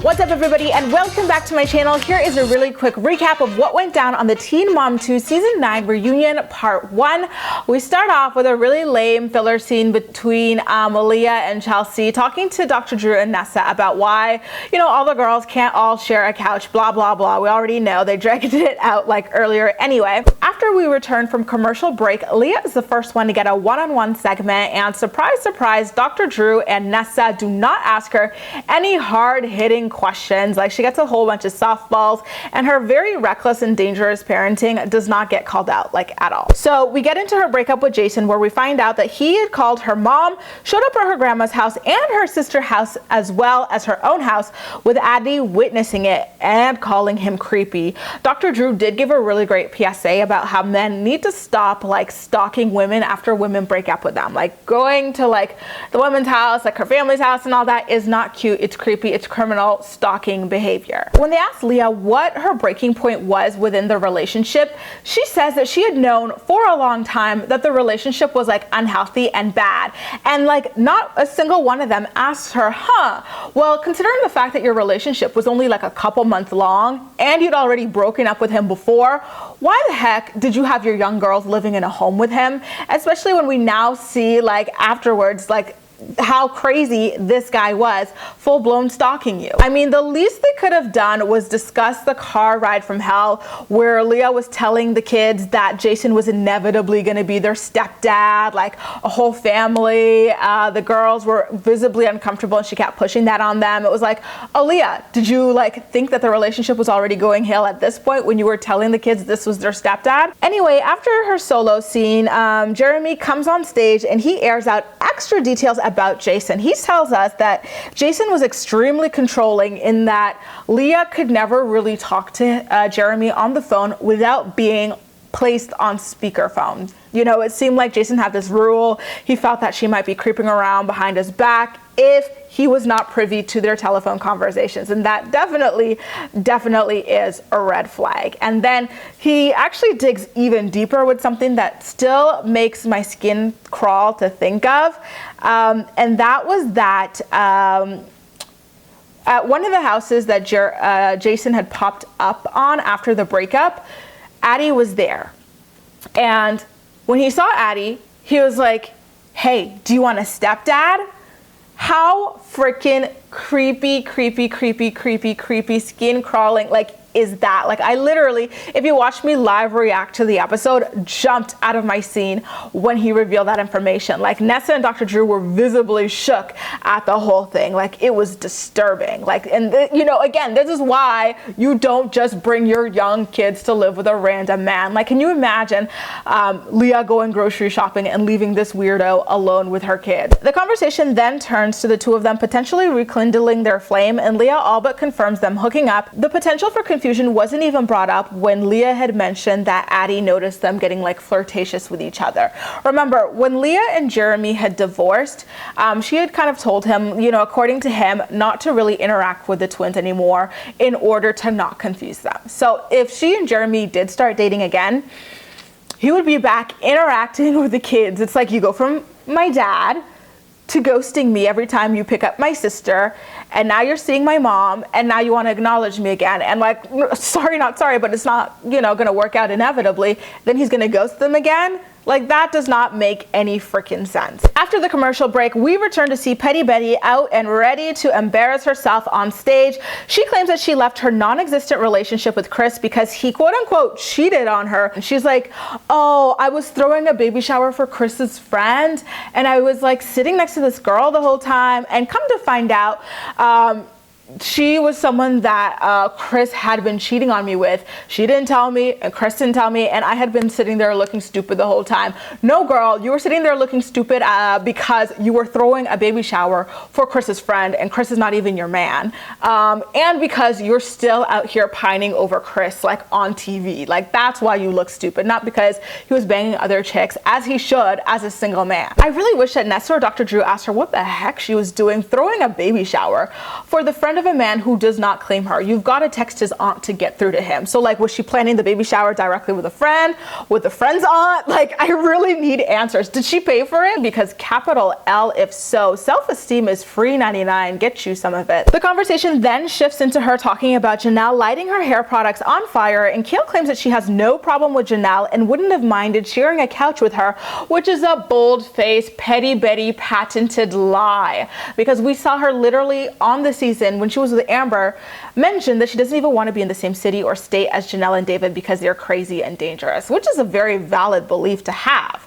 What's up everybody and welcome back to my channel. Here is a really quick recap of what went down on the Teen Mom 2 Season 9 reunion part 1. We start off with a really lame filler scene between Leah and Chelsea talking to Dr. Drew and Nessa about why, you know, all the girls can't all share a couch, blah, blah, blah. We already know. They dragged it out like earlier anyway. After we return from commercial break, Leah is the first one to get a one-on-one segment and surprise, surprise, Dr. Drew and Nessa do not ask her any hard-hitting questions. Like, she gets a whole bunch of softballs and her very reckless and dangerous parenting does not get called out like at all. So we get into her breakup with Jason, where we find out that he had called her mom, showed up at her grandma's house and her sister's house as well as her own house, with Addie witnessing it and calling him creepy. Dr. Drew did give a really great PSA about how men need to stop like stalking women after women break up with them. Like, going to like the woman's house, like her family's house and all that is not cute. It's creepy. It's criminal stalking behavior. When they asked Leah what her breaking point was within the relationship, she says that she had known for a long time that the relationship was like unhealthy and bad. And like not a single one of them asked her, well, considering the fact that your relationship was only like a couple months long and you'd already broken up with him before, why the heck did you have your young girls living in a home with him? Especially when we now see like afterwards, like how crazy this guy was, full-blown stalking you. I mean, the least they could have done was discuss the car ride from hell where Leah was telling the kids that Jason was inevitably going to be their stepdad, like a whole family. The girls were visibly uncomfortable and she kept pushing that on them. It was like, oh, Leah, did you like think that the relationship was already going hell at this point when you were telling the kids this was their stepdad? Anyway, after her solo scene, Jeremy comes on stage and he airs out extra details about Jason. He tells us that Jason was extremely controlling in that Leah could never really talk to Jeremy on the phone without being placed on speakerphone. You know, it seemed like Jason had this rule. He felt that she might be creeping around behind his back if he was not privy to their telephone conversations. And that definitely is a red flag. And then he actually digs even deeper with something that still makes my skin crawl to think of. And that was that at one of the houses that Jason had popped up on after the breakup, Addie was there. And when he saw Addie, he was like, hey, do you want a stepdad? How freaking creepy, skin crawling, like, is that? Like, I literally, if you watch me live react to the episode, jumped out of my scene when he revealed that information. Like, Nessa and Dr. Drew were visibly shook at the whole thing. Like, it was disturbing. Like, and you know, again, this is why you don't just bring your young kids to live with a random man. Like, can you imagine Leah going grocery shopping and leaving this weirdo alone with her kid? The conversation then turns to the two of them potentially rekindling their flame, and Leah all but confirms them hooking up. The potential for confusion wasn't even brought up when Leah had mentioned that Addie noticed them getting like flirtatious with each other. Remember, when Leah and Jeremy had divorced, she had kind of told him, you know, according to him, not to really interact with the twins anymore in order to not confuse them. So if she and Jeremy did start dating again, he would be back interacting with the kids. It's like, you go from my dad to ghosting me every time you pick up my sister, and now you're seeing my mom, and now you want to acknowledge me again, and like, sorry, not sorry, but it's not, you know, gonna work out inevitably. Then he's gonna ghost them again. Like, that does not make any freaking sense. After the commercial break, we return to see Petty Betty out and ready to embarrass herself on stage. She claims that she left her non-existent relationship with Chris because he quote unquote cheated on her. And she's like, oh, I was throwing a baby shower for Chris's friend and I was like sitting next to this girl the whole time, and come to find out, she was someone that Chris had been cheating on me with. She didn't tell me, and Chris didn't tell me, and I had been sitting there looking stupid the whole time. No, girl, you were sitting there looking stupid because you were throwing a baby shower for Chris's friend, and Chris is not even your man. And because you're still out here pining over Chris, like on TV. Like, that's why you look stupid, not because he was banging other chicks, as he should as a single man. I really wish that Nessa or Dr. Drew asked her what the heck she was doing throwing a baby shower for the friend friend of a man who does not claim her. You've got to text his aunt to get through to him. So like, was she planning the baby shower directly with a friend, with a friend's aunt? Like, I really need answers. Did she pay for it? Because capital L if so. Self-esteem is free 99. Get you some of it. The conversation then shifts into her talking about Jenelle lighting her hair products on fire, and Kail claims that she has no problem with Jenelle and wouldn't have minded sharing a couch with her, which is a bold-faced, petty Betty patented lie. Because we saw her literally on the season when she was with Amber mention that she doesn't even want to be in the same city or state as Jenelle and David because they're crazy and dangerous, which is a very valid belief to have.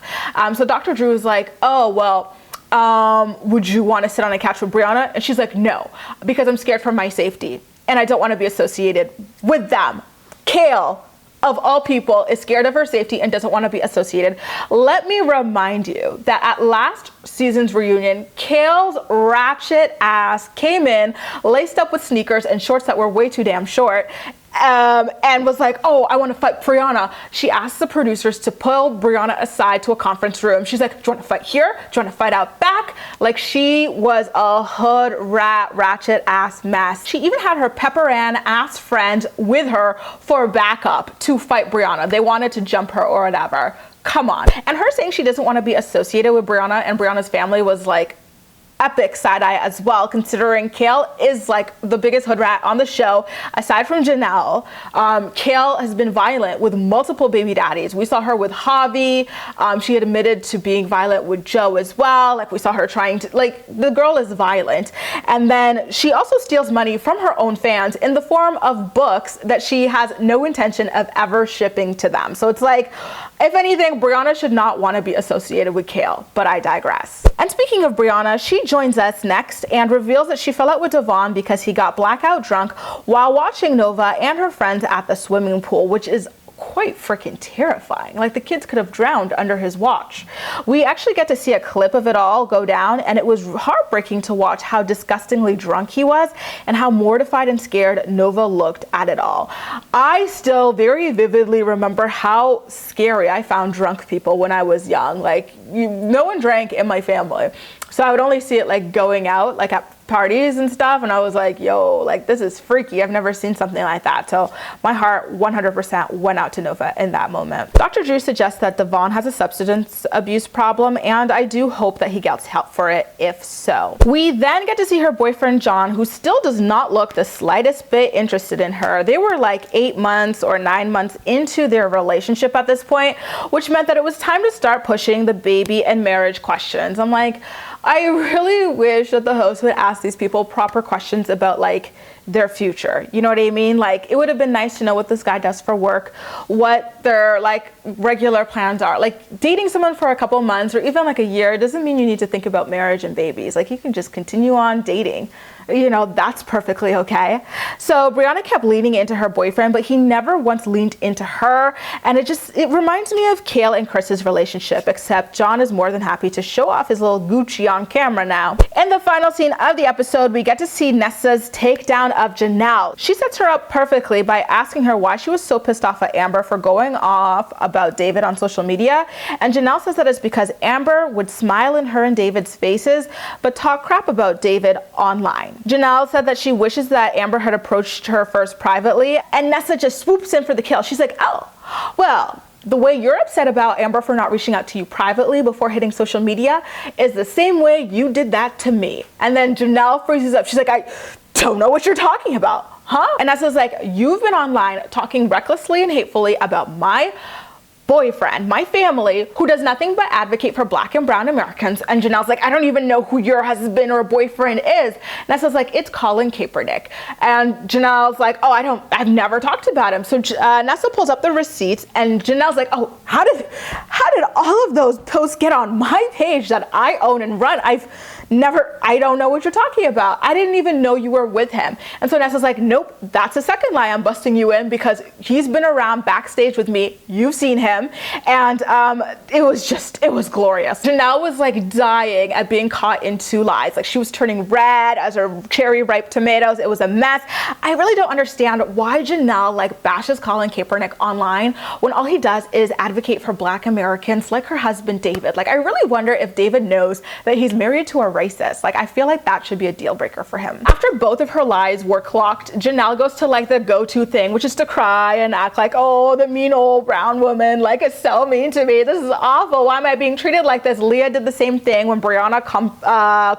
So Dr. Drew is like, oh, well, would you want to sit on a couch with Briana? And she's like, no, because I'm scared for my safety and I don't want to be associated with them. Kail, of all people, is scared of her safety and doesn't want to be associated. Let me remind you that at last season's reunion, Kail's ratchet ass came in laced up with sneakers and shorts that were way too damn short, and was like, oh, I want to fight Briana. She asked the producers to pull Briana aside to a conference room. She's like, do you want to fight here? Do you want to fight out back? Like, she was a hood rat, ratchet ass mess. She even had her Pepper Ann ass friend with her for backup to fight Briana. They wanted to jump her or whatever. Come on. And her saying she doesn't want to be associated with Briana and Briana's family was like epic side eye as well, considering Kail is like the biggest hood rat on the show aside from Jenelle. Kail has been violent with multiple baby daddies. We saw her with Javi. She had admitted to being violent with Joe as well. Like, we saw her trying to, like, the girl is violent. And then she also steals money from her own fans in the form of books that she has no intention of ever shipping to them. So it's like, if anything, Briana should not want to be associated with Kail, but I digress. And speaking of Briana, she joins us next and reveals that she fell out with Devoin because he got blackout drunk while watching Nova and her friends at the swimming pool, which is quite freaking terrifying. Like, the kids could have drowned under his watch. We actually get to see a clip of it all go down, and it was heartbreaking to watch how disgustingly drunk he was and how mortified and scared Nova looked at it all. I still very vividly remember how scary I found drunk people when I was young. Like, no one drank in my family, so I would only see it like going out, like at parties and stuff, and I was like, yo, like, this is freaky. I've never seen something like that. So my heart 100% went out to Nova in that moment. Dr. Drew suggests that Devoin has a substance abuse problem, and I do hope that he gets help for it if so. We then get to see her boyfriend John, who still does not look the slightest bit interested in her. They were like 8 months or 9 months into their relationship at this point, which meant that it was time to start pushing the baby and marriage questions. I'm like, I really wish that the host would ask these people proper questions about like their future. You know what I mean? Like, it would have been nice to know what this guy does for work, what their like regular plans are. Like, dating someone for a couple months or even like a year doesn't mean you need to think about marriage and babies. Like, you can just continue on dating. You know, that's perfectly okay. So Briana kept leaning into her boyfriend, but he never once leaned into her. And it reminds me of Kail and Chris's relationship, except John is more than happy to show off his little Gucci on camera now. In the final scene of the episode, we get to see Nessa's takedown of Jenelle. She sets her up perfectly by asking her why she was so pissed off at Amber for going off about David on social media. And Jenelle says that it's because Amber would smile in her and David's faces, but talk crap about David online. Jenelle said that she wishes that Amber had approached her first privately, and Nessa just swoops in for the kill. She's like, oh, well, the way you're upset about Amber for not reaching out to you privately before hitting social media is the same way you did that to me. And then Jenelle freezes up. She's like, I don't know what you're talking about, huh? And Nessa's like, you've been online talking recklessly and hatefully about my boyfriend, my family, who does nothing but advocate for Black and brown Americans. And Janelle's like, I don't even know who your husband or boyfriend is. Nessa's like, it's Colin Kaepernick. And Janelle's like, oh, I've never talked about him. So Nessa pulls up the receipts, and Janelle's like, oh, how did all of those posts get on my page that I own and run? I don't know what you're talking about. I didn't even know you were with him. And so Nessa's like, nope, that's the second lie I'm busting you in, because he's been around backstage with me. You've seen him. And it was glorious. Jenelle was like dying at being caught in two lies. Like, she was turning red as her cherry ripe tomatoes. It was a mess. I really don't understand why Jenelle like bashes Colin Kaepernick online when all he does is advocate for Black Americans like her husband David. Like, I really wonder if David knows that he's married to a racist. Like, I feel like that should be a deal breaker for him. After both of her lies were clocked, Jenelle goes to like the go-to thing, which is to cry and act like, oh, the mean old brown woman, like, it's so mean to me. This is awful. Why am I being treated like this? Leah did the same thing when Briana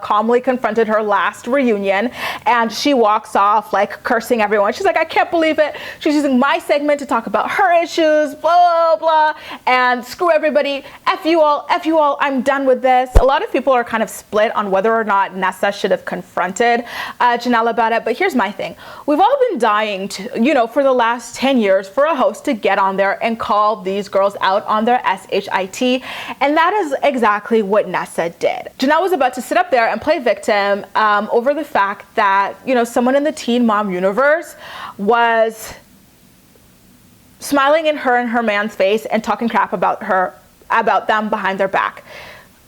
calmly confronted her last reunion, and she walks off like cursing everyone. She's like, I can't believe it. She's using my segment to talk about her issues, blah, blah, and screw everybody. F you all, I'm done with this. A lot of people are kind of split on whether or not Nessa should have confronted Jenelle about it, but here's my thing. We've all been dying to, you know, for the last 10 years for a host to get on there and call these girls out on their SHIT, and that is exactly what Nessa did. Jenelle was about to sit up there and play victim over the fact that, you know, someone in the Teen Mom universe was smiling in her and her man's face and talking crap about them behind their back.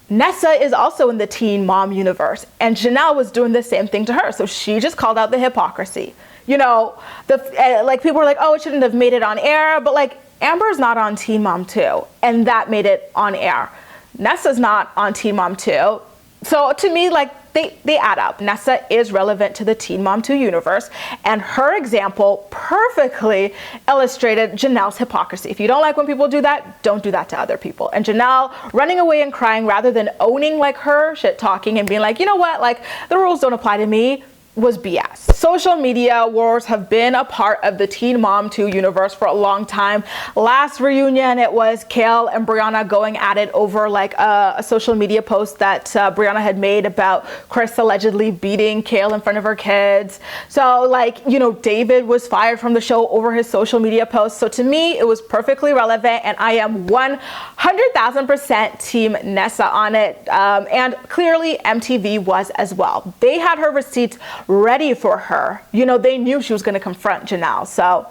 Nessa is also in the Teen Mom universe, and Jenelle was doing the same thing to her. So she just called out the hypocrisy. You know, like, people were like, oh, it shouldn't have made it on air, but like, Amber's not on Teen Mom 2, and that made it on air. Nessa's not on Teen Mom 2. So to me, like, they add up. Nessa is relevant to the Teen Mom 2 universe, and her example perfectly illustrated Jenelle's hypocrisy. If you don't like when people do that, don't do that to other people. And Jenelle running away and crying rather than owning like her shit talking and being like, you know what, like, the rules don't apply to me, was BS. Social media wars have been a part of the Teen Mom 2 universe for a long time. Last reunion, it was Kail and Briana going at it over like a social media post that Briana had made about Chris allegedly beating Kail in front of her kids. So, like, you know, David was fired from the show over his social media posts. So to me, it was perfectly relevant, and I am 100,000% team Nessa on it. And clearly MTV was as well. They had her receipts ready for her. You know, they knew she was going to confront Jenelle. So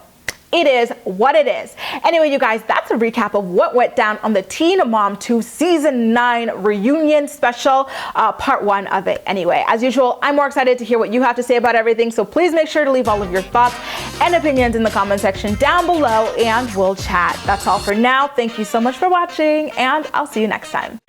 it is what it is. Anyway, you guys, that's a recap of what went down on the Teen Mom 2 Season 9 reunion special, part 1 of it. Anyway, as usual, I'm more excited to hear what you have to say about everything, so please make sure to leave all of your thoughts and opinions in the comment section down below, and we'll chat. That's all for now. Thank you so much for watching, and I'll see you next time.